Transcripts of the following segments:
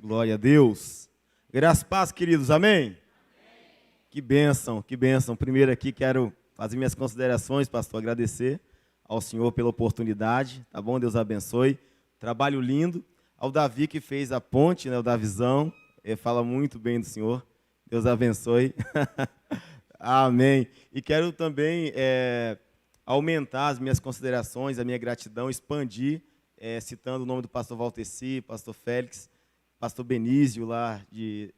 Glória a Deus. Graças e paz, queridos. Amém? Que bênção, que bênção. Primeiro aqui quero fazer minhas considerações, pastor, agradecer ao senhor pela oportunidade, tá bom? Deus abençoe. Trabalho lindo. Ao Davi que fez a ponte, né, o Davizão, ele fala muito bem do senhor. Deus abençoe. Amém. E quero também aumentar as minhas considerações, a minha gratidão, expandir, citando o nome do pastor Valteci, pastor Félix, pastor Benísio, lá de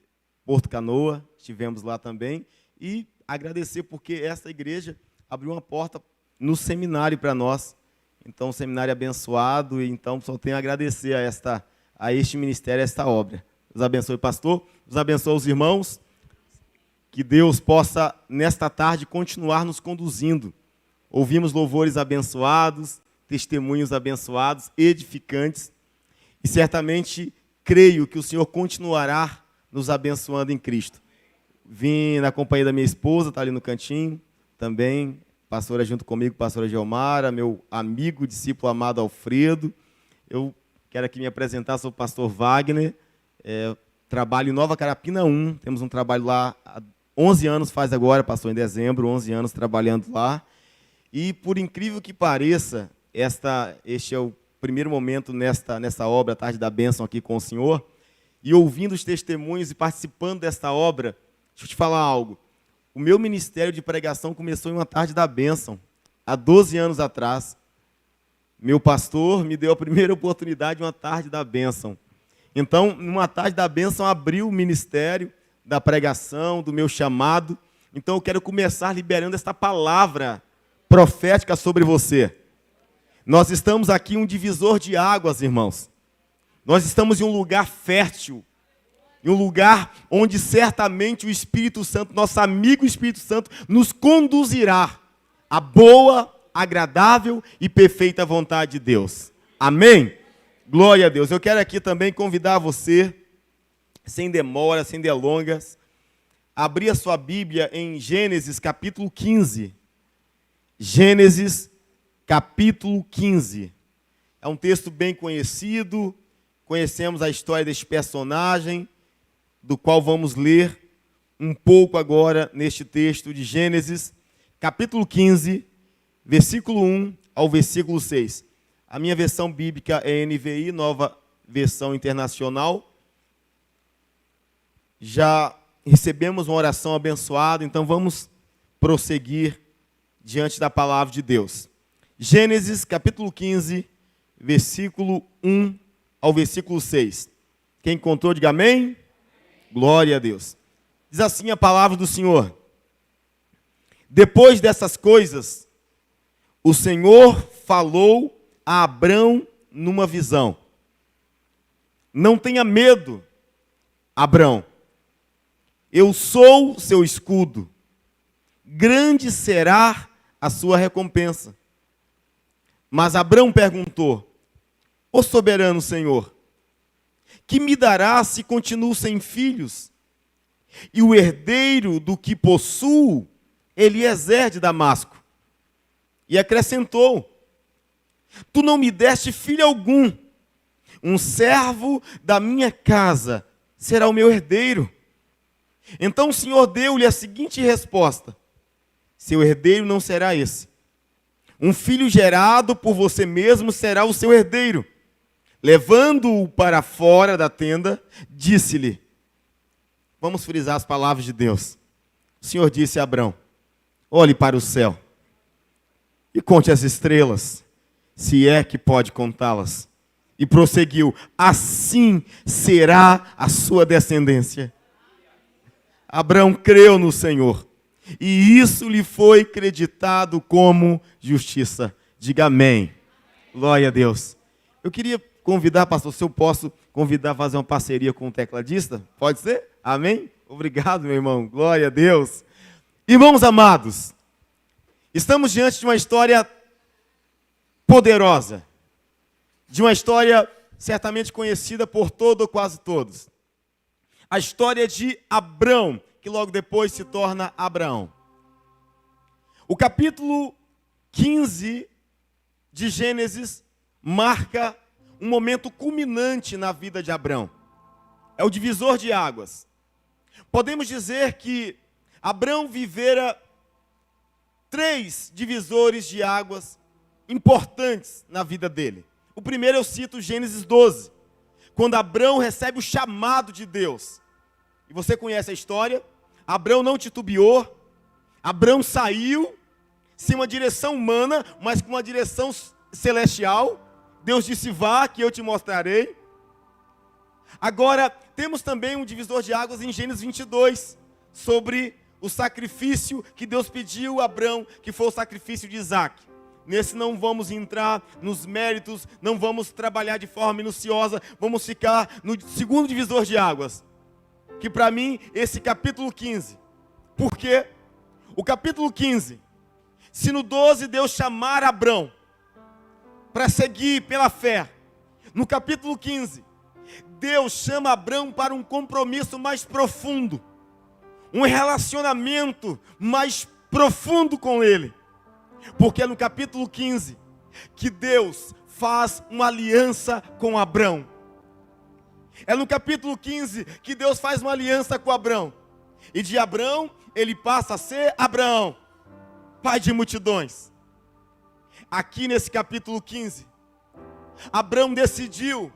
Porto Canoa, estivemos lá também, e agradecer porque essa igreja abriu uma porta no seminário para nós. Então, um seminário abençoado, e então só tenho a agradecer a este ministério, a esta obra. Deus abençoe, pastor, Deus abençoe os irmãos, que Deus possa, nesta tarde, continuar nos conduzindo. Ouvimos louvores abençoados, testemunhos abençoados, edificantes, e certamente creio que o Senhor continuará nos abençoando em Cristo. Vim na companhia da minha esposa, está ali no cantinho, também, pastora junto comigo, pastora Geomara, meu amigo, discípulo amado Alfredo. Eu quero aqui me apresentar, sou o pastor Wagner, trabalho em Nova Carapina 1, temos um trabalho lá há 11 anos, faz agora, passou em dezembro, 11 anos trabalhando lá. E, por incrível que pareça, este é o primeiro momento nessa obra, Tarde da Bênção, aqui com o Senhor, e ouvindo os testemunhos e participando desta obra, deixa eu te falar algo. O meu ministério de pregação começou em uma Tarde da Bênção, há 12 anos atrás. Meu pastor me deu a primeira oportunidade de uma Tarde da Bênção. Então, numa Tarde da Bênção, abriu o ministério da pregação, do meu chamado. Então, eu quero começar liberando esta palavra profética sobre você. Nós estamos aqui em um divisor de águas, irmãos. Nós estamos em um lugar fértil, em um lugar onde certamente o Espírito Santo, nosso amigo Espírito Santo, nos conduzirá à boa, agradável e perfeita vontade de Deus. Amém? Glória a Deus. Eu quero aqui também convidar você, sem demora, sem delongas, a abrir a sua Bíblia em Gênesis capítulo 15. Gênesis capítulo 15. É um texto bem conhecido, conhecemos a história deste personagem, do qual vamos ler um pouco agora neste texto de Gênesis, capítulo 15, versículo 1 ao versículo 6. A minha versão bíblica é NVI, Nova Versão Internacional. Já recebemos uma oração abençoada, então vamos prosseguir diante da palavra de Deus. Gênesis, capítulo 15, versículo 1 ao versículo 6. Quem encontrou, diga amém. Glória a Deus. Diz assim a palavra do Senhor. Depois dessas coisas, o Senhor falou a Abrão numa visão. Não tenha medo, Abrão. Eu sou seu escudo. Grande será a sua recompensa. Mas Abrão perguntou: ó soberano Senhor, que me dará se continuo sem filhos? E o herdeiro do que possuo, Eliezer de Damasco. E acrescentou: tu não me deste filho algum. Um servo da minha casa será o meu herdeiro. Então o Senhor deu-lhe a seguinte resposta: seu herdeiro não será esse. Um filho gerado por você mesmo será o seu herdeiro. Levando-o para fora da tenda, disse-lhe, vamos frisar as palavras de Deus. O Senhor disse a Abrão: olhe para o céu e conte as estrelas, se é que pode contá-las. E prosseguiu: assim será a sua descendência. Abrão creu no Senhor, e isso lhe foi creditado como justiça. Diga amém. Glória a Deus. Eu queria convidar, pastor, se eu posso convidar a fazer uma parceria com o tecladista? Pode ser? Amém? Obrigado, meu irmão. Glória a Deus. Irmãos amados, estamos diante de uma história poderosa, de uma história certamente conhecida por todo ou quase todos. A história de Abrão, que logo depois se torna Abraão. O capítulo 15 de Gênesis marca um momento culminante na vida de Abrão. é o divisor de águas. Podemos dizer que Abrão vivera 3 divisores de águas importantes na vida dele. O primeiro eu cito Gênesis 12, quando Abrão recebe o chamado de Deus. E você conhece a história? Abrão não titubeou, Abrão saiu, sem uma direção humana, mas com uma direção celestial. Deus disse, vá, que eu te mostrarei. Agora, temos também um divisor de águas em Gênesis 22, sobre o sacrifício que Deus pediu a Abrão, que foi o sacrifício de Isaac. Nesse não vamos entrar nos méritos, não vamos trabalhar de forma minuciosa, vamos ficar no segundo divisor de águas, que para mim, esse capítulo 15. Por quê? O capítulo 15, se no 12 Deus chamar Abrão para seguir pela fé, no capítulo 15, Deus chama Abrão para um compromisso mais profundo, um relacionamento mais profundo com ele. Porque é no capítulo 15 que Deus faz uma aliança com Abrão. É no capítulo 15 que Deus faz uma aliança com Abrão. E de Abrão, ele passa a ser Abraão, pai de multidões. Aqui nesse capítulo 15, Abrão decidiu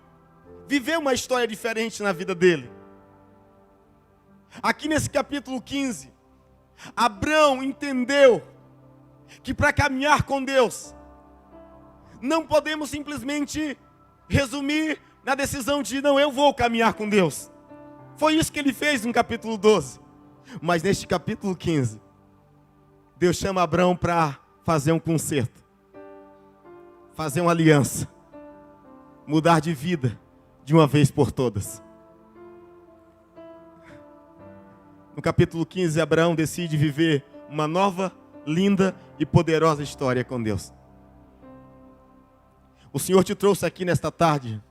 viver uma história diferente na vida dele. Aqui nesse capítulo 15, Abrão entendeu que para caminhar com Deus, não podemos simplesmente resumir na decisão de, não, eu vou caminhar com Deus. Foi isso que ele fez no capítulo 12. Mas neste capítulo 15, Deus chama Abrão para fazer um concerto, fazer uma aliança, mudar de vida de uma vez por todas. No capítulo 15, Abraão decide viver uma nova, linda e poderosa história com Deus. O Senhor te trouxe aqui nesta tarde,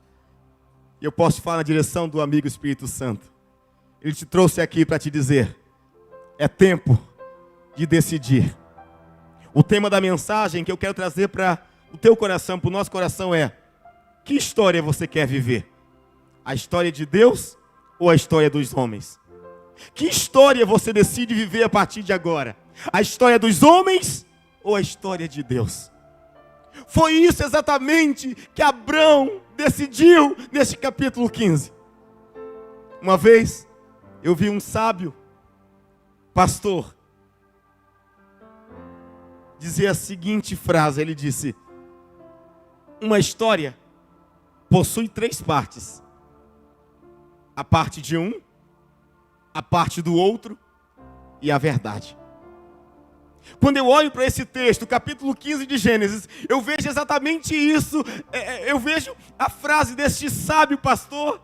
e eu posso te falar na direção do amigo Espírito Santo. Ele te trouxe aqui para te dizer, é tempo de decidir. O tema da mensagem que eu quero trazer para o teu coração, para o nosso coração é, que história você quer viver? A história de Deus ou a história dos homens? Que história você decide viver a partir de agora? A história dos homens ou a história de Deus? Foi isso exatamente que Abrão decidiu neste capítulo 15. Uma vez, eu vi um sábio pastor dizer a seguinte frase, ele disse, uma história possui 3 partes. A parte de um, a parte do outro e a verdade. Quando eu olho para esse texto, capítulo 15 de Gênesis, eu vejo exatamente isso. Eu vejo a frase deste sábio pastor,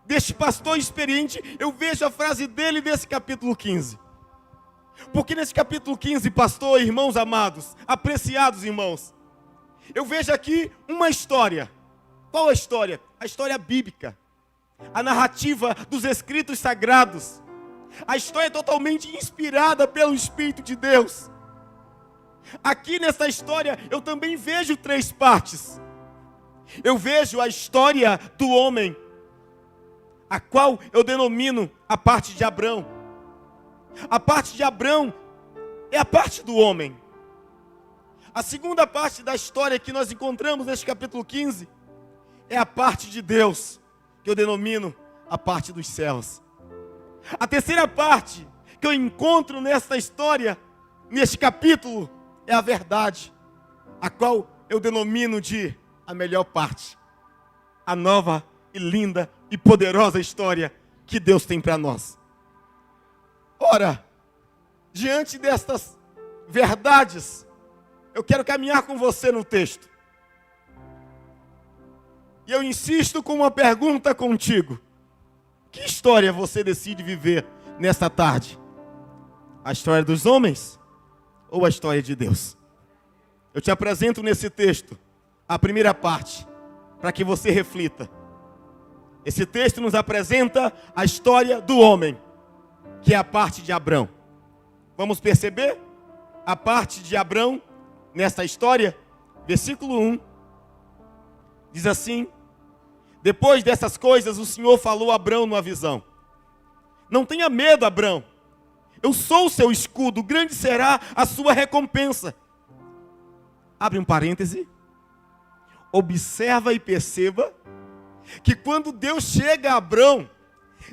deste pastor experiente, eu vejo a frase dele nesse capítulo 15. Porque nesse capítulo 15, pastor, irmãos amados, apreciados irmãos, eu vejo aqui uma história. Qual a história? A história bíblica. A narrativa dos escritos sagrados. A história é totalmente inspirada pelo Espírito de Deus. Aqui nessa história eu também vejo 3 partes. Eu vejo a história do homem, a qual eu denomino a parte de Abrão. A parte de Abrão é a parte do homem. A segunda parte da história que nós encontramos neste capítulo 15 é a parte de Deus, que eu denomino a parte dos céus. A terceira parte que eu encontro nesta história, neste capítulo, é a verdade, a qual eu denomino de a melhor parte. A nova e linda e poderosa história que Deus tem para nós. Ora, diante destas verdades, eu quero caminhar com você no texto. E eu insisto com uma pergunta contigo. Que história você decide viver nesta tarde? A história dos homens ou a história de Deus? Eu te apresento nesse texto a primeira parte, para que você reflita. Esse texto nos apresenta a história do homem, que é a parte de Abrão. Vamos perceber a parte de Abrão nesta história? Versículo 1 diz assim: Depois dessas coisas, o Senhor falou a Abrão numa visão: não tenha medo, Abrão. Eu sou o seu escudo, grande será a sua recompensa. Abre um parêntese. Observa e perceba que quando Deus chega a Abrão,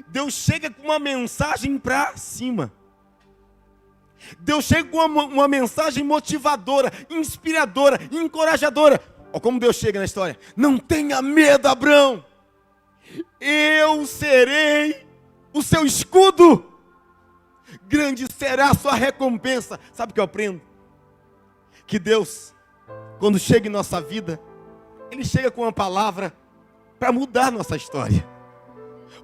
Deus chega com uma mensagem para cima. Deus chega com uma mensagem motivadora, inspiradora, encorajadora. Olha como Deus chega na história. Não tenha medo, Abrão. Eu serei o seu escudo. Grande será a sua recompensa. Sabe o que eu aprendo? Que Deus, quando chega em nossa vida, Ele chega com uma palavra para mudar nossa história.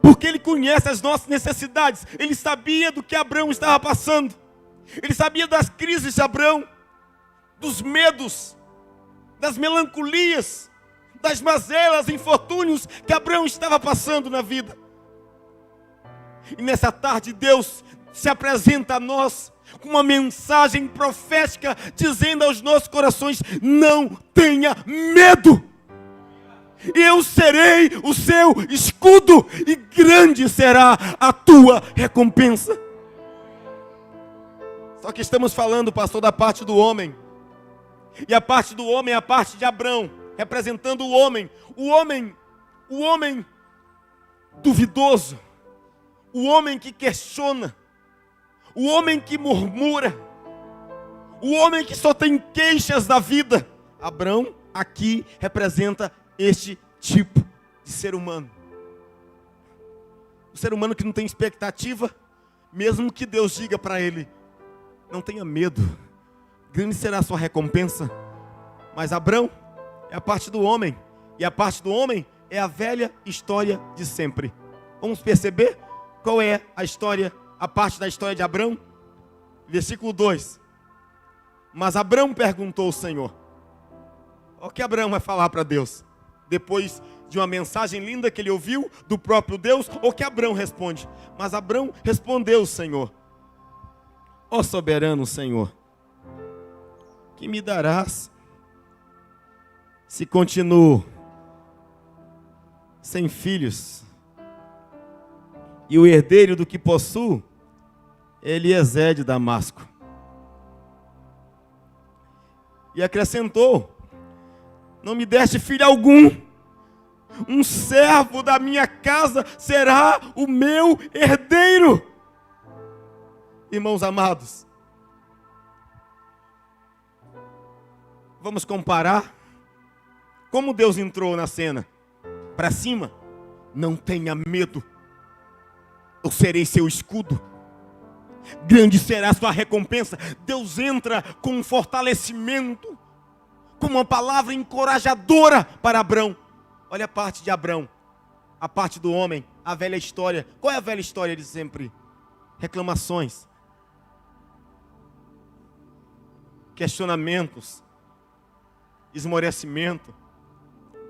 Porque Ele conhece as nossas necessidades. Ele sabia do que Abrão estava passando. Ele sabia das crises de Abrão, dos medos, das melancolias, das mazelas, infortúnios que Abrão estava passando na vida. E nessa tarde Deus se apresenta a nós com uma mensagem profética, dizendo aos nossos corações: não tenha medo. Eu serei o seu escudo e grande será a tua recompensa. Só que estamos falando, pastor, da parte do homem. E a parte do homem é a parte de Abrão, representando o homem duvidoso, o homem que questiona, o homem que murmura, o homem que só tem queixas da vida. Abrão aqui representa este tipo de ser humano. O ser humano que não tem expectativa, mesmo que Deus diga para ele: não tenha medo, grande será a sua recompensa. Mas Abrão é a parte do homem, e a parte do homem é a velha história de sempre. Vamos perceber qual é a história, a parte da história de Abrão? Versículo 2. Mas Abrão perguntou ao Senhor. Olha o que Abrão vai falar para Deus, depois de uma mensagem linda que ele ouviu do próprio Deus. O que Abrão responde? Mas Abrão respondeu ao Senhor: ó soberano Senhor, que me darás se continuo sem filhos, e o herdeiro do que possuo é Eliezer de Damasco? E acrescentou: não me deste filho algum, um servo da minha casa será o meu herdeiro. Irmãos amados, vamos comparar como Deus entrou na cena. Para cima: não tenha medo, eu serei seu escudo, grande será a sua recompensa. Deus entra com um fortalecimento, com uma palavra encorajadora para Abrão. Olha a parte de Abrão, a parte do homem, a velha história. Qual é a velha história de sempre? Reclamações, questionamentos, esmorecimento,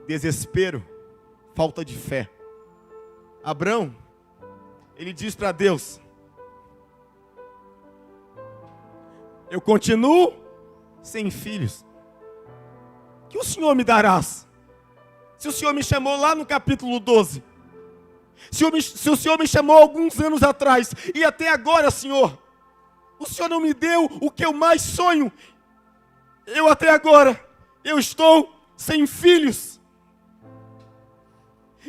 desespero, falta de fé. Abrão, ele diz para Deus: eu continuo sem filhos, que o Senhor me darás? Se o Senhor me chamou lá no capítulo 12, se o Senhor me chamou alguns anos atrás, e até agora, Senhor, o Senhor não me deu o que eu mais sonho. Até agora, eu estou sem filhos.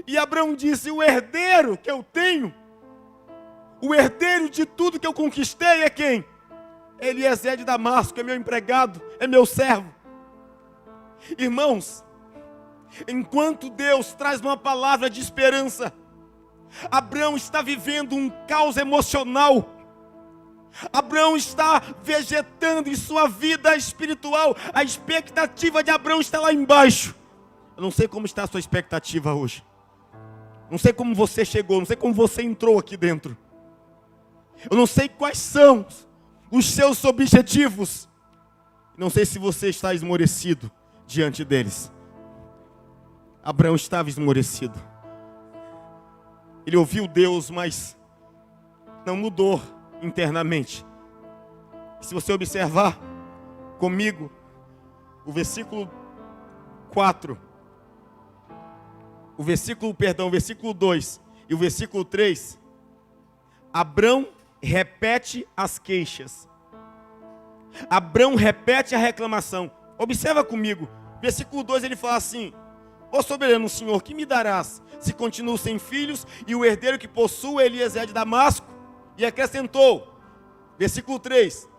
E Abrão disse: o herdeiro que eu tenho, o herdeiro de tudo que eu conquistei é quem? Eliezer de Damasco, é meu empregado, é meu servo. Irmãos, enquanto Deus traz uma palavra de esperança, Abrão está vivendo um caos emocional. Abrão está vegetando em sua vida espiritual. A expectativa de Abrão está lá embaixo. Eu não sei como está a sua expectativa hoje. Não sei como você chegou, não sei como você entrou aqui dentro. Eu não sei quais são os seus objetivos. Não sei se você está esmorecido diante deles. Abrão estava esmorecido. Ele ouviu Deus, mas não mudou internamente. Se você observar comigo o versículo 4, o versículo 2 e o versículo 3, Abrão repete as queixas. Abrão repete a reclamação. Observa comigo, versículo 2 ele fala assim: ó soberano Senhor, que me darás se continuo sem filhos e o herdeiro que possuo é Eliezer de Damasco? E acrescentou, versículo 3,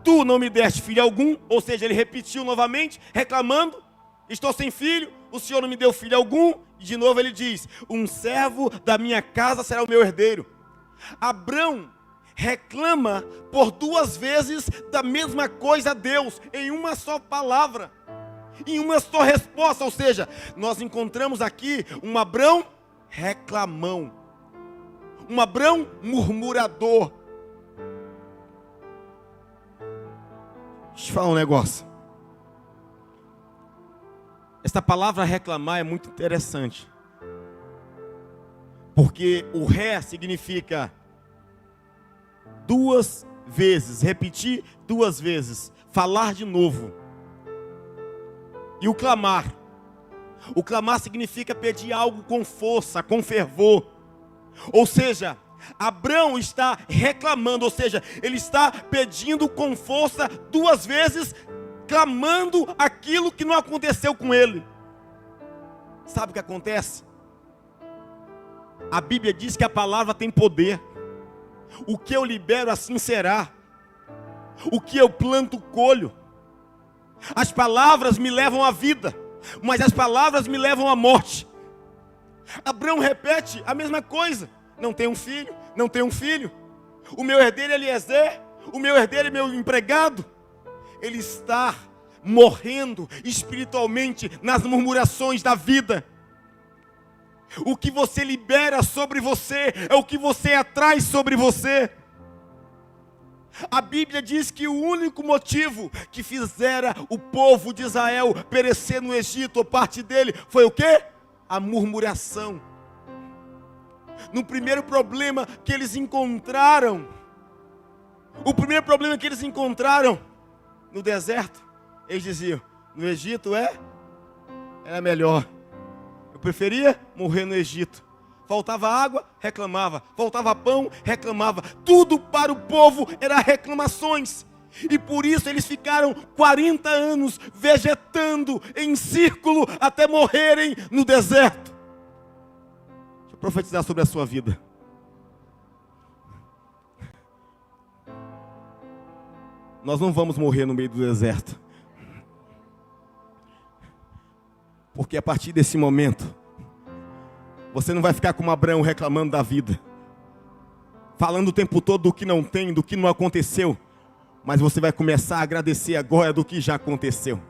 tu não me deste filho algum, ou seja, ele repetiu novamente, reclamando, estou sem filho, o Senhor não me deu filho algum, e de novo ele diz, um servo da minha casa será o meu herdeiro. Abrão reclama por duas vezes da mesma coisa a Deus, em uma só palavra, em uma só resposta, ou seja, nós encontramos aqui um Abrão reclamão, um Abrão murmurador. Deixa eu falar um negócio. Esta palavra reclamar é muito interessante, porque o ré significa duas vezes, repetir duas vezes, falar de novo. E o clamar significa pedir algo com força, com fervor. Ou seja, Abrão está reclamando, ou seja, ele está pedindo com força duas vezes, clamando aquilo que não aconteceu com ele. Sabe o que acontece? A Bíblia diz que a palavra tem poder. O que eu libero, assim será. O que eu planto, colho. As palavras me levam à vida, mas as palavras me levam à morte. Abrão repete a mesma coisa. Não tenho um filho, não tenho um filho. O meu herdeiro é Eliezer, o meu herdeiro é meu empregado. Ele está morrendo espiritualmente nas murmurações da vida. O que você libera sobre você é o que você atrai sobre você. A Bíblia diz que o único motivo que fizera o povo de Israel perecer no Egito, ou parte dele, foi o quê? A murmuração. No primeiro problema que eles encontraram, no deserto, eles diziam, no Egito era melhor. Eu preferia morrer no Egito. Faltava água, reclamava. Faltava pão, reclamava. Tudo para o povo era reclamações. E por isso eles ficaram 40 anos vegetando em círculo até morrerem no deserto. Deixa eu profetizar sobre a sua vida. Nós não vamos morrer no meio do deserto. Porque a partir desse momento, você não vai ficar como Abraão reclamando da vida, falando o tempo todo do que não tem, do que não aconteceu, mas você vai começar a agradecer agora do que já aconteceu.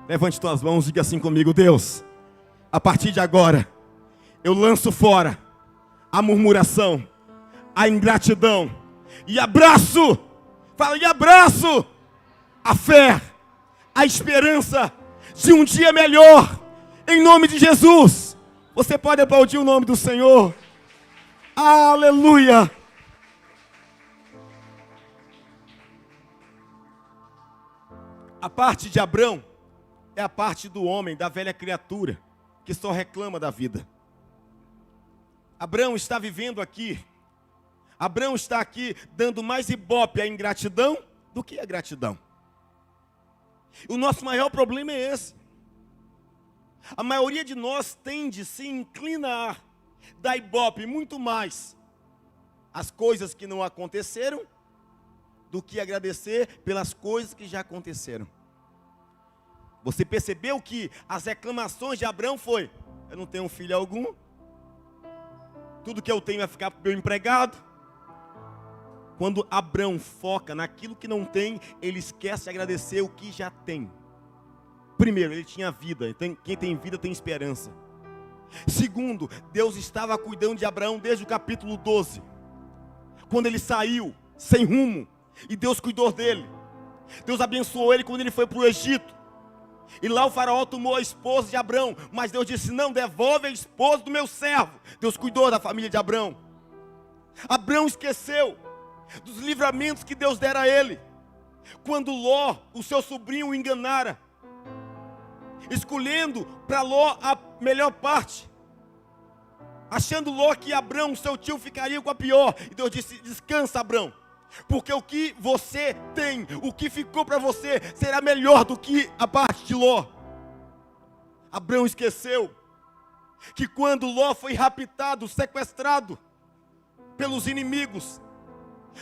Levante suas mãos e diga assim comigo: Deus, a partir de agora, eu lanço fora a murmuração, a ingratidão, e abraço a fé, a esperança de um dia melhor, em nome de Jesus. Você pode aplaudir o nome do Senhor. Aleluia. A parte de Abrão é a parte do homem, da velha criatura, que só reclama da vida. Abrão está vivendo aqui. Abrão está aqui dando mais ibope à ingratidão do que a gratidão. O nosso maior problema é esse. A maioria de nós tende, se inclina a dar ibope muito mais às coisas que não aconteceram do que agradecer pelas coisas que já aconteceram. Você percebeu que as reclamações de Abrão foi: eu não tenho filho algum, tudo que eu tenho vai ficar para o meu empregado. Quando Abrão foca naquilo que não tem, ele esquece de agradecer o que já tem. Primeiro, ele tinha vida. Quem tem vida tem esperança. Segundo, Deus estava cuidando de Abraão desde o capítulo 12. Quando ele saiu sem rumo, e Deus cuidou dele. Deus abençoou ele quando ele foi para o Egito. E lá o faraó tomou a esposa de Abrão. Mas Deus disse: não, devolve a esposa do meu servo. Deus cuidou da família de Abrão. Abrão esqueceu dos livramentos que Deus dera a ele. Quando Ló, o seu sobrinho, o enganara, escolhendo para Ló a melhor parte. achando Ló que Abrão, seu tio, ficaria com a pior. E Deus disse: descansa, Abrão, porque o que você tem, o que ficou para você, será melhor do que a parte de Ló. Abrão esqueceu que quando Ló foi raptado, sequestrado pelos inimigos,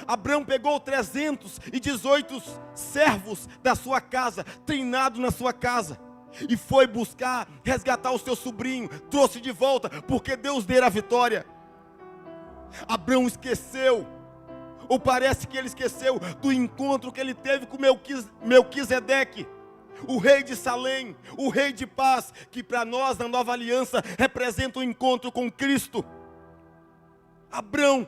Abrão pegou 318 servos da sua casa, treinado na sua casa, e foi buscar resgatar o seu sobrinho, trouxe de volta, porque Deus dera a vitória. Abrão esqueceu, ou parece que ele esqueceu, do encontro que ele teve com Melquisedeque, o rei de Salém, o rei de paz, que para nós na nova aliança representa o encontro com Cristo. Abrão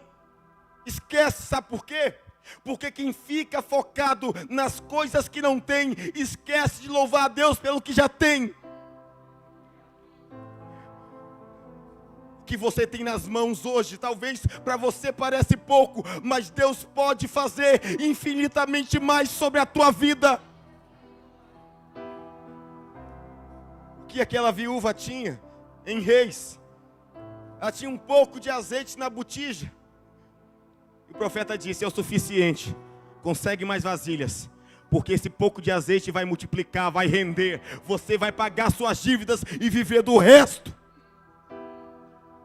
esquece, sabe por quê? Porque quem fica focado nas coisas que não tem, esquece de louvar a Deus pelo que já tem. O que você tem nas mãos hoje, talvez para você parece pouco, mas Deus pode fazer infinitamente mais sobre a tua vida. O que aquela viúva tinha em Reis? Ela tinha um pouco de azeite na botija. O profeta disse: é o suficiente, consegue mais vasilhas, porque esse pouco de azeite vai multiplicar, vai render, você vai pagar suas dívidas e viver do resto.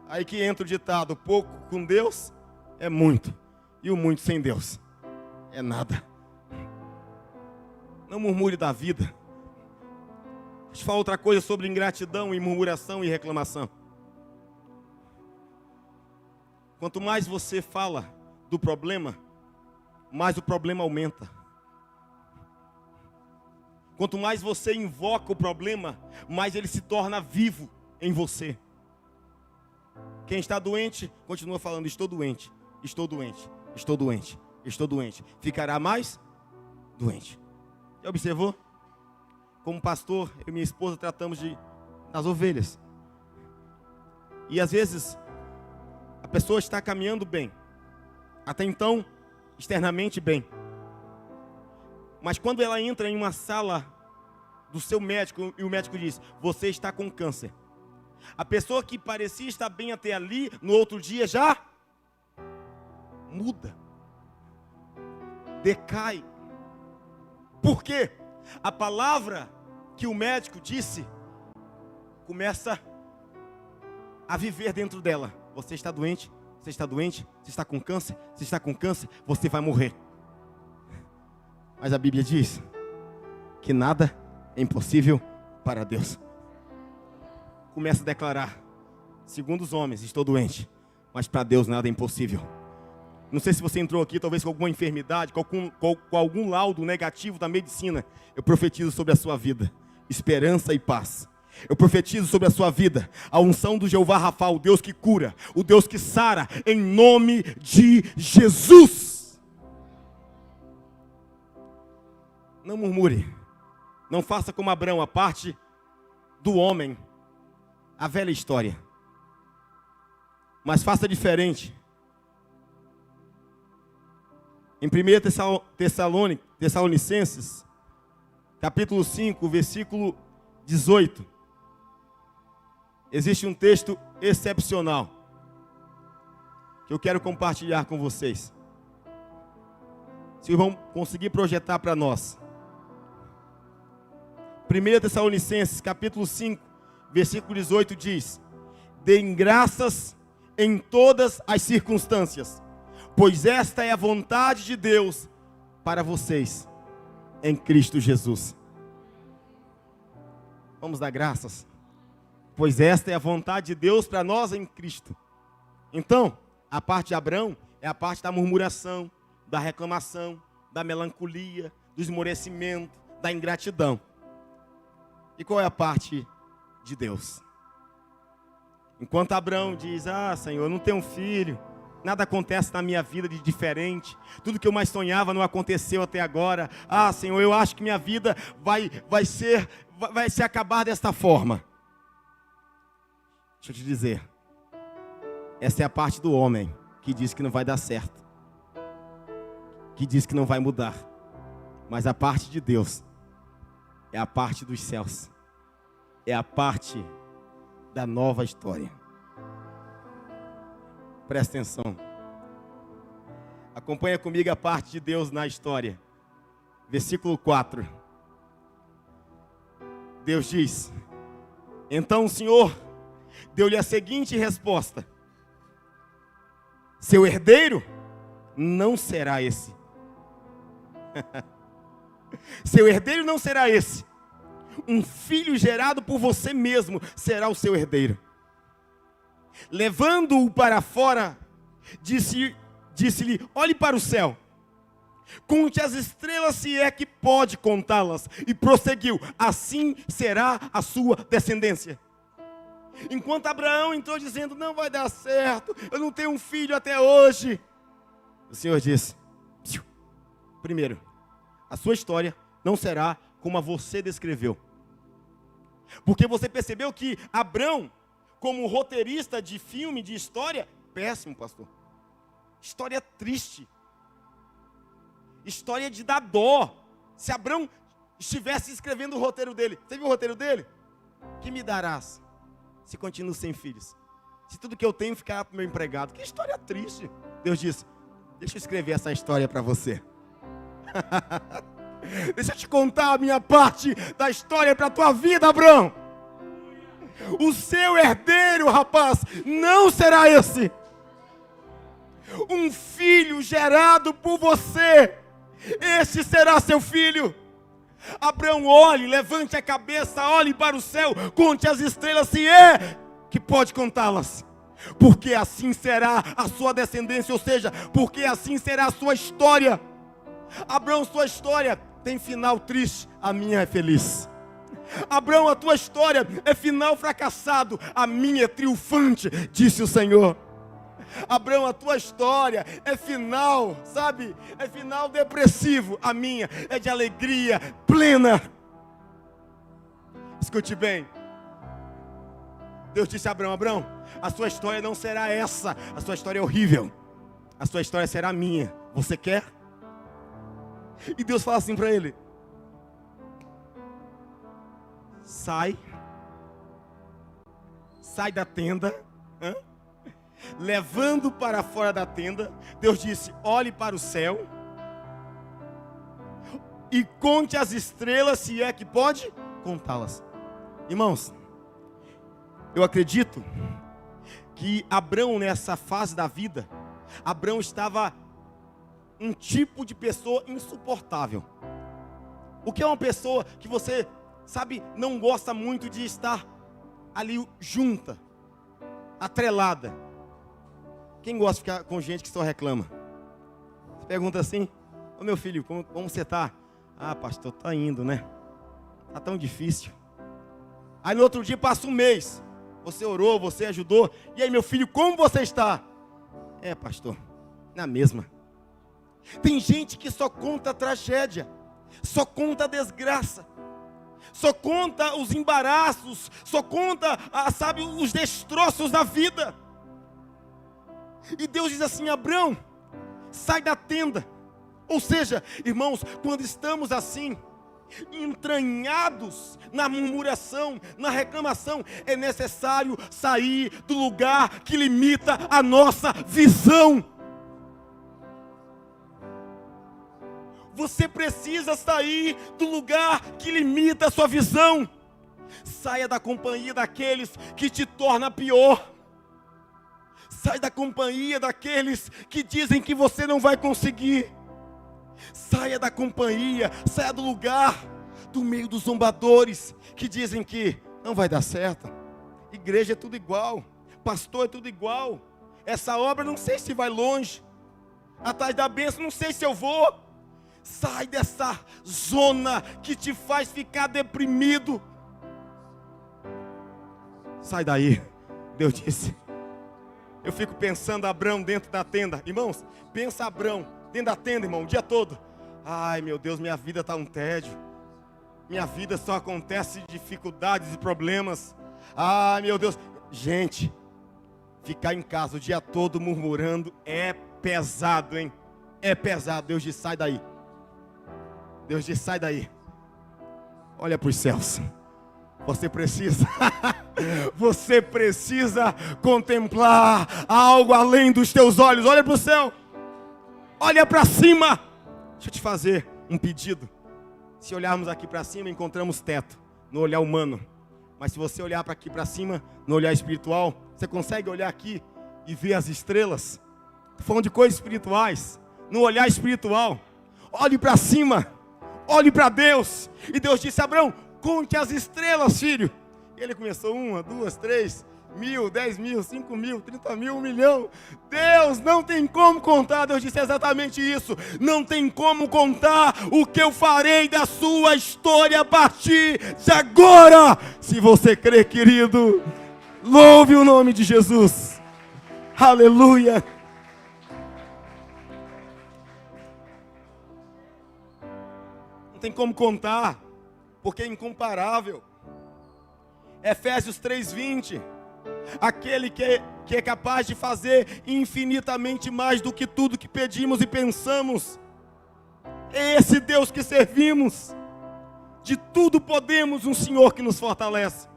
Aí que entra o ditado: pouco com Deus é muito, e o muito sem Deus é nada. Não murmure da vida. Deixa eu falar outra coisa sobre ingratidão e murmuração e reclamação. Quanto mais você fala do problema, mais o problema aumenta. Quanto mais você invoca o problema, mais ele se torna vivo em você. Quem está doente, continua falando: estou doente, estou doente, estou doente, estou doente. Ficará mais doente. Já observou? Como pastor, eu e minha esposa tratamos das ovelhas. E às vezes, a pessoa está caminhando bem, até então, externamente bem. Mas quando ela entra em uma sala do seu médico, e o médico diz: você está com câncer. A pessoa que parecia estar bem até ali, no outro dia já muda, decai. Por quê? A palavra que o médico disse começa a viver dentro dela. Você está doente? Você está doente? Você está com câncer? Você está com câncer? Você vai morrer. Mas a Bíblia diz que nada é impossível para Deus. Começa a declarar: segundo os homens, estou doente, mas para Deus nada é impossível. Não sei se você entrou aqui talvez com alguma enfermidade, com algum laudo negativo da medicina. Eu profetizo sobre a sua vida esperança e paz. Eu profetizo sobre a sua vida a unção do Jeová Rafa, o Deus que cura, o Deus que sara, em nome de Jesus. Não murmure, não faça como Abrão, a parte do homem, a velha história, mas faça diferente. Em 1 Tessalonicenses, capítulo 5, versículo 18, existe um texto excepcional que eu quero compartilhar com vocês. Se o irmão conseguir projetar para nós. 1 Tessalonicenses, capítulo 5, versículo 18 diz: deem graças em todas as circunstâncias, pois esta é a vontade de Deus para vocês, em Cristo Jesus. Vamos dar graças, pois esta é a vontade de Deus para nós em Cristo. Então, a parte de Abrão é a parte da murmuração, da reclamação, da melancolia, do esmorecimento, da ingratidão. E qual é a parte de Deus? Enquanto Abrão diz: Senhor, eu não tenho filho, nada acontece na minha vida de diferente, tudo que eu mais sonhava não aconteceu até agora. Senhor, eu acho que minha vida vai se acabar desta forma. Deixa eu te dizer, essa é a parte do homem que diz que não vai dar certo, que diz que não vai mudar. Mas a parte de Deus é a parte dos céus, é a parte da nova história. Presta atenção. Acompanha comigo a parte de Deus na história. Versículo 4. Deus diz: então o Senhor deu-lhe a seguinte resposta: seu herdeiro não será esse. Seu herdeiro não será esse. Um filho gerado por você mesmo será o seu herdeiro. Levando-o para fora, disse-lhe: olhe para o céu, conte as estrelas se é que pode contá-las. E prosseguiu: assim será a sua descendência. Enquanto Abraão entrou dizendo: não vai dar certo, eu não tenho um filho até hoje, o Senhor disse: primeiro, a sua história não será como a você descreveu. Porque você percebeu que Abraão, como roteirista de filme, de história, péssimo, pastor. História triste. História de dar dó. Se Abraão estivesse escrevendo o roteiro dele, você viu o roteiro dele? Que me darás se continuo sem filhos? Se tudo que eu tenho ficar para o meu empregado. Que história triste. Deus disse: deixa eu escrever essa história para você. Deixa eu te contar a minha parte da história para a tua vida, Abraão. O seu herdeiro, rapaz, não será esse. Um filho gerado por você, esse será seu filho. Abraão, olhe, levante a cabeça, olhe para o céu, conte as estrelas se é que pode contá-las. Porque assim será a sua descendência, ou seja, porque assim será a sua história. Abraão, sua história tem final triste, a minha é feliz. Abraão, a tua história é final fracassado, a minha é triunfante, disse o Senhor. Abraão, a tua história é final, sabe? É final depressivo, a minha é de alegria plena. Escute bem. Deus disse a Abraão: Abraão, a sua história não será essa, a sua história é horrível. A sua história será a minha, você quer? E Deus fala assim para ele: sai da tenda, levando para fora da tenda. Deus disse: olhe para o céu e conte as estrelas se é que pode contá-las. Irmãos, eu acredito que Abraão, nessa fase da vida, Abraão estava um tipo de pessoa insuportável. O que é uma pessoa que você, sabe, não gosta muito de estar ali junta, atrelada? Quem gosta de ficar com gente que só reclama? Você pergunta assim: ô meu filho, como você está? Ah, pastor, está indo, né? Está tão difícil. Aí no outro dia passa um mês, você orou, você ajudou, e aí meu filho, como você está? É, pastor, na mesma. Tem gente que só conta tragédia, só conta desgraça, só conta os embaraços, só conta, sabe, os destroços da vida. E Deus diz assim: Abraão, sai da tenda. Ou seja, irmãos, quando estamos assim, entranhados na murmuração, na reclamação, é necessário sair do lugar que limita a nossa visão. Você precisa sair do lugar que limita a sua visão. Saia da companhia daqueles que te tornam pior. Sai da companhia daqueles que dizem que você não vai conseguir. Saia da companhia, saia do lugar, do meio dos zombadores que dizem que não vai dar certo. Igreja é tudo igual, pastor é tudo igual. Essa obra não sei se vai longe. Atrás da bênção não sei se eu vou. Sai dessa zona que te faz ficar deprimido. Sai daí. Deus disse. Eu fico pensando Abraão dentro da tenda. Irmãos, pensa Abraão dentro da tenda, irmão, o dia todo. Ai, meu Deus, minha vida está um tédio. Minha vida só acontece dificuldades e problemas. Ai, meu Deus. Gente, ficar em casa o dia todo murmurando é pesado, hein? É pesado. Deus diz: sai daí. Deus diz: sai daí. Olha para os céus. Você precisa, você precisa contemplar algo além dos teus olhos. Olha para o céu, olha para cima. Deixa eu te fazer um pedido. Se olharmos aqui para cima, encontramos teto, no olhar humano. Mas se você olhar para aqui para cima, no olhar espiritual, você consegue olhar aqui e ver as estrelas? Estou falando de coisas espirituais, no olhar espiritual. Olhe para cima, olhe para Deus. E Deus disse: Abraão, conte as estrelas, filho. E ele começou: 1, 2, 3, 1.000, 10.000, 5.000, 30.000, 1.000.000. Deus, não tem como contar. Deus disse exatamente isso: não tem como contar o que eu farei da sua história a partir de agora. Se você crê, querido, louve o nome de Jesus. Aleluia. Não tem como contar, porque é incomparável. Efésios 3:20, aquele que é capaz de fazer infinitamente mais do que tudo que pedimos e pensamos. É esse Deus que servimos. De tudo podemos, um Senhor que nos fortalece.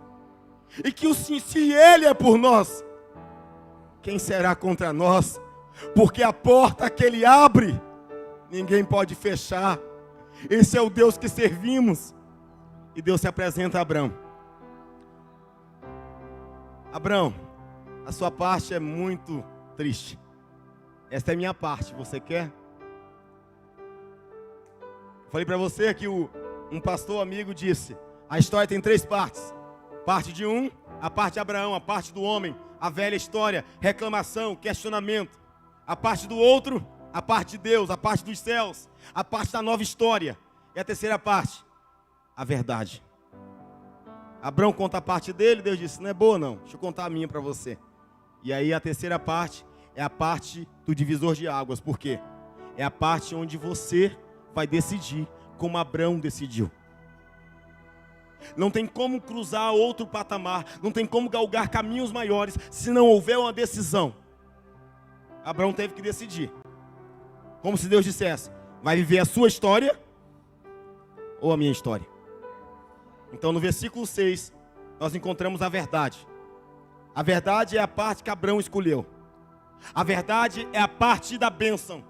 E que se Ele é por nós, quem será contra nós? Porque a porta que Ele abre, ninguém pode fechar. Esse é o Deus que servimos. E Deus se apresenta a Abraão: Abraão, a sua parte é muito triste. Essa é a minha parte, você quer? Falei para você que um pastor amigo disse: a história tem 3 partes. Parte de um, a parte de Abraão, a parte do homem, a velha história, reclamação, questionamento. A parte do outro, a parte de Deus, a parte dos céus, a parte da nova história. E a terceira parte, a verdade. Abraão conta a parte dele, Deus disse: não é boa não, deixa eu contar a minha para você. E aí a terceira parte é a parte do divisor de águas. Por quê? É a parte onde você vai decidir como Abraão decidiu. Não tem como cruzar outro patamar, não tem como galgar caminhos maiores se não houver uma decisão. Abraão teve que decidir. Como se Deus dissesse: vai viver a sua história ou a minha história? Então no versículo 6, nós encontramos a verdade. A verdade é a parte que Abraão escolheu. A verdade é a parte da bênção.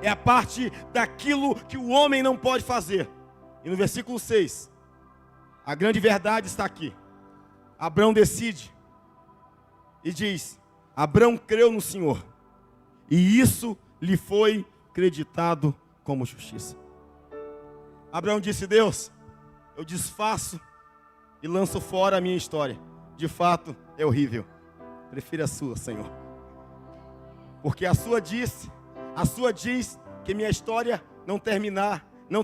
É a parte daquilo que o homem não pode fazer. E no versículo 6, a grande verdade está aqui. Abraão decide e diz: Abraão creu no Senhor, e isso lhe foi creditado como justiça. Abraão disse: Deus, eu desfaço e lanço fora a minha história. De fato, é horrível. Prefiro a sua, Senhor. Porque a sua diz que minha história não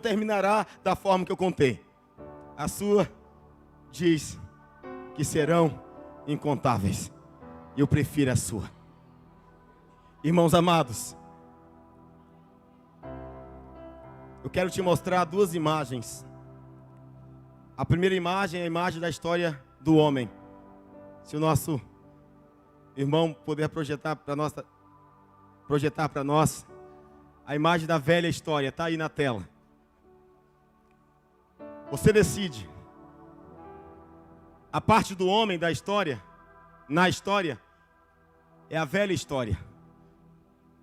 terminará da forma que eu contei. A sua diz que serão incontáveis. E eu prefiro a sua. Irmãos amados, eu quero te mostrar 2 imagens. A primeira imagem é a imagem da história do homem. Se o nosso irmão puder projetar para nós a imagem da velha história, está aí na tela. Você decide. A parte do homem da história, na história, é a velha história.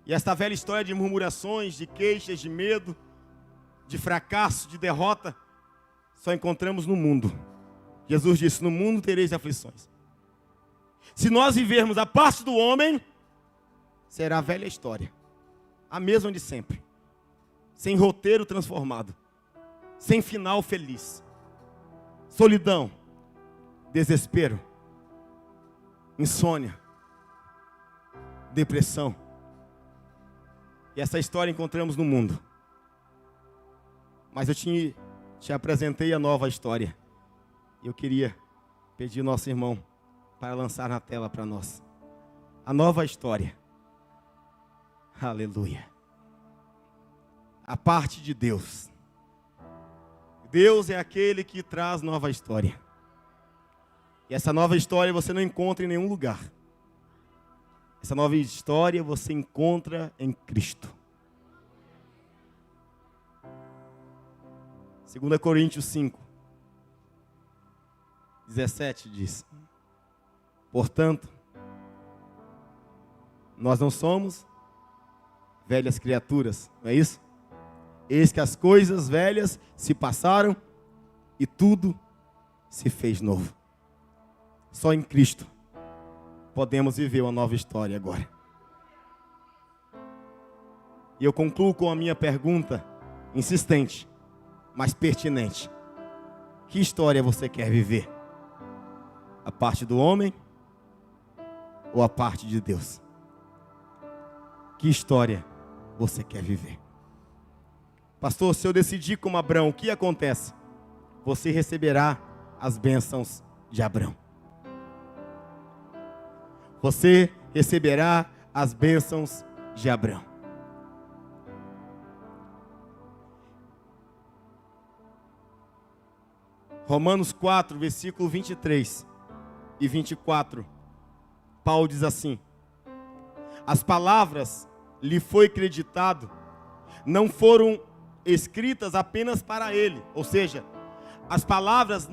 E essa velha história de murmurações, de queixas, de medo, de fracasso, de derrota, só encontramos no mundo. Jesus disse: no mundo tereis aflições. Se nós vivermos a parte do homem, será a velha história, a mesma de sempre, sem roteiro transformado, sem final feliz, solidão, desespero, insônia, depressão. E essa história encontramos no mundo. Mas eu te apresentei a nova história. E eu queria pedir ao nosso irmão para lançar na tela para nós a nova história. Aleluia. A parte de Deus. Deus é aquele que traz nova história. E essa nova história você não encontra em nenhum lugar. Essa nova história você encontra em Cristo. 2 Coríntios 5. 17 diz: portanto, nós não somos velhas criaturas, não é isso? Eis que as coisas velhas se passaram e tudo se fez novo. Só em Cristo podemos viver uma nova história agora. E eu concluo com a minha pergunta insistente, mas pertinente. Que história você quer viver? A parte do homem ou a parte de Deus? Que história você quer viver? Pastor, se eu decidir como Abraão, o que acontece? Você receberá as bênçãos de Abraão. Você receberá as bênçãos de Abraão. Romanos 4, versículo 23 e 24. Paulo diz assim: as palavras lhe foi creditado, não foram escritas apenas para ele. Ou seja, as palavras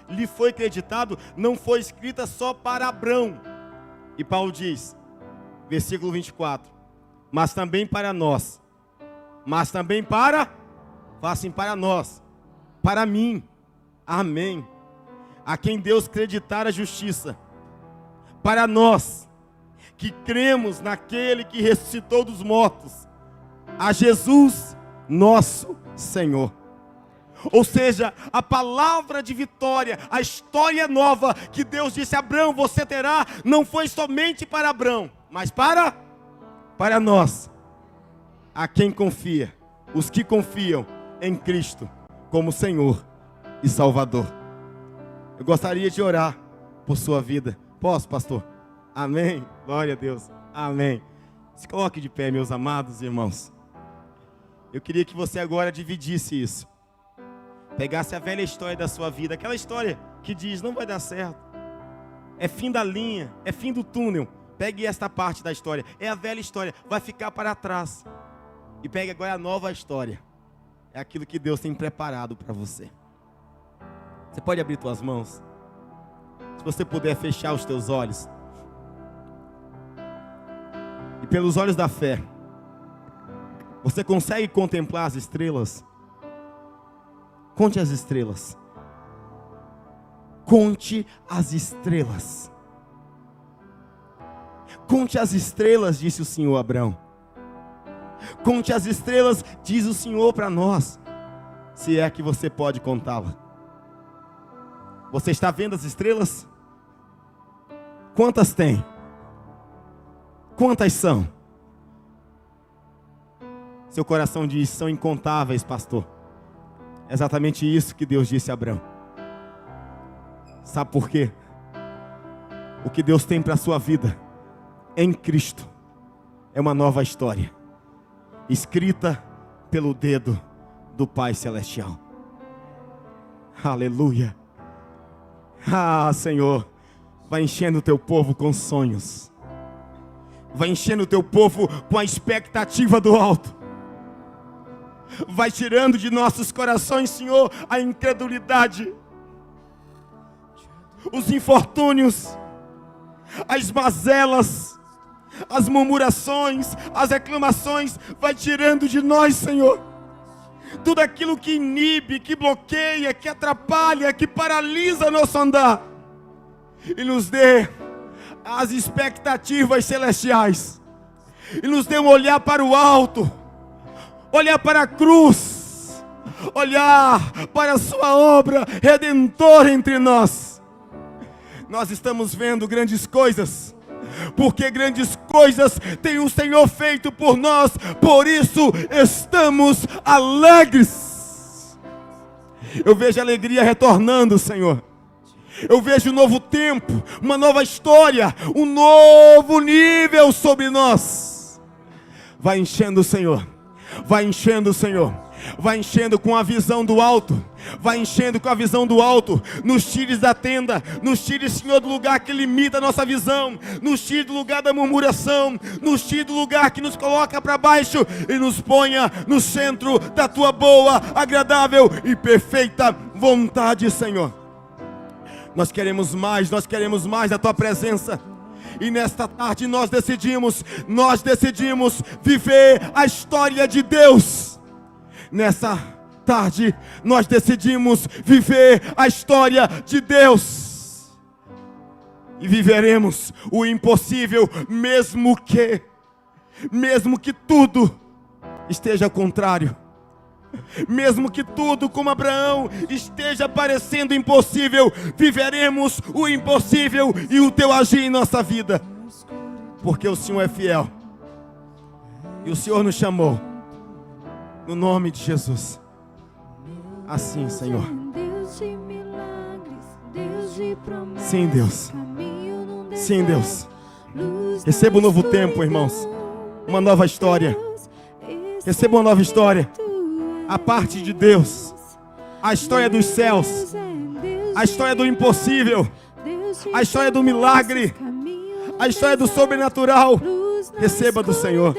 lhe foi creditado, não foi escrita só para Abraão. E Paulo diz, versículo 24, mas também para nós, mas também para nós, para mim, amém, a quem Deus creditar a justiça, para nós, que cremos naquele que ressuscitou dos mortos, a Jesus, nosso Senhor. Ou seja, a palavra de vitória, a história nova que Deus disse: Abraão, você terá, não foi somente para Abraão, mas para nós, a quem confia, os que confiam em Cristo como Senhor e Salvador. Eu gostaria de orar por sua vida. Posso, pastor? Amém. Glória a Deus. Amém. Se coloque de pé, meus amados irmãos. Eu queria que você agora dividisse isso. Pegasse a velha história da sua vida, aquela história que diz: não vai dar certo, é fim da linha, é fim do túnel. Pegue esta parte da história, é a velha história, vai ficar para trás. E pegue agora a nova história. É aquilo que Deus tem preparado para você. Você pode abrir suas mãos? Se você puder fechar os teus olhos. E pelos olhos da fé, você consegue contemplar as estrelas? Conte as estrelas. Conte as estrelas. Conte as estrelas, disse o Senhor a Abraão. Conte as estrelas, diz o Senhor para nós. Se é que você pode contá-la. Você está vendo as estrelas? Quantas tem? Quantas são? Seu coração diz: são incontáveis, pastor. É exatamente isso que Deus disse a Abraão. Sabe por quê? O que Deus tem para a sua vida em Cristo é uma nova história, escrita pelo dedo do Pai Celestial. Aleluia. Ah, Senhor, vai enchendo o teu povo com sonhos, vai enchendo o teu povo com a expectativa do alto. Vai tirando de nossos corações, Senhor, a incredulidade, os infortúnios, as mazelas, as murmurações, as reclamações. Vai tirando de nós, Senhor, tudo aquilo que inibe, que bloqueia, que atrapalha, que paralisa nosso andar. E nos dê as expectativas celestiais. E nos dê um olhar para o alto, olhar para a cruz, olhar para a sua obra redentora entre nós. Nós estamos vendo grandes coisas, porque grandes coisas tem o Senhor feito por nós, por isso estamos alegres. Eu vejo a alegria retornando, Senhor. Eu vejo um novo tempo, uma nova história, um novo nível sobre nós. Vai enchendo, Senhor. Vai enchendo, Senhor. Vai enchendo com a visão do alto. Vai enchendo com a visão do alto. Nos tires da tenda. Nos tires, Senhor, do lugar que limita a nossa visão. Nos tire do lugar da murmuração. Nos tire do lugar que nos coloca para baixo. E nos ponha no centro da tua boa, agradável e perfeita vontade, Senhor. Nós queremos mais da Tua presença. E nesta tarde nós decidimos viver a história de Deus. Nessa tarde nós decidimos viver a história de Deus. E viveremos o impossível, mesmo que tudo esteja contrário. Mesmo que tudo, como Abraão, esteja parecendo impossível, viveremos o impossível e o Teu agir em nossa vida. Porque o Senhor é fiel. E o Senhor nos chamou. No nome de Jesus. Assim, Senhor. Sim, Deus. Sim, Deus. Receba um novo tempo, irmãos. Uma nova história. Receba uma nova história. A parte de Deus. A história dos céus. A história do impossível. A história do milagre. A história do sobrenatural. Receba do Senhor.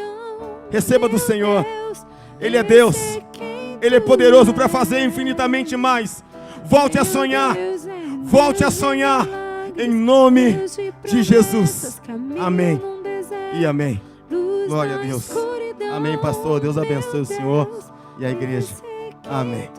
Receba do Senhor. Ele é Deus. Ele é poderoso para fazer infinitamente mais. Volte a sonhar. Volte a sonhar. Em nome de Jesus. Amém. E amém. Glória a Deus. Amém, pastor. Deus abençoe o senhor e a igreja. Amém.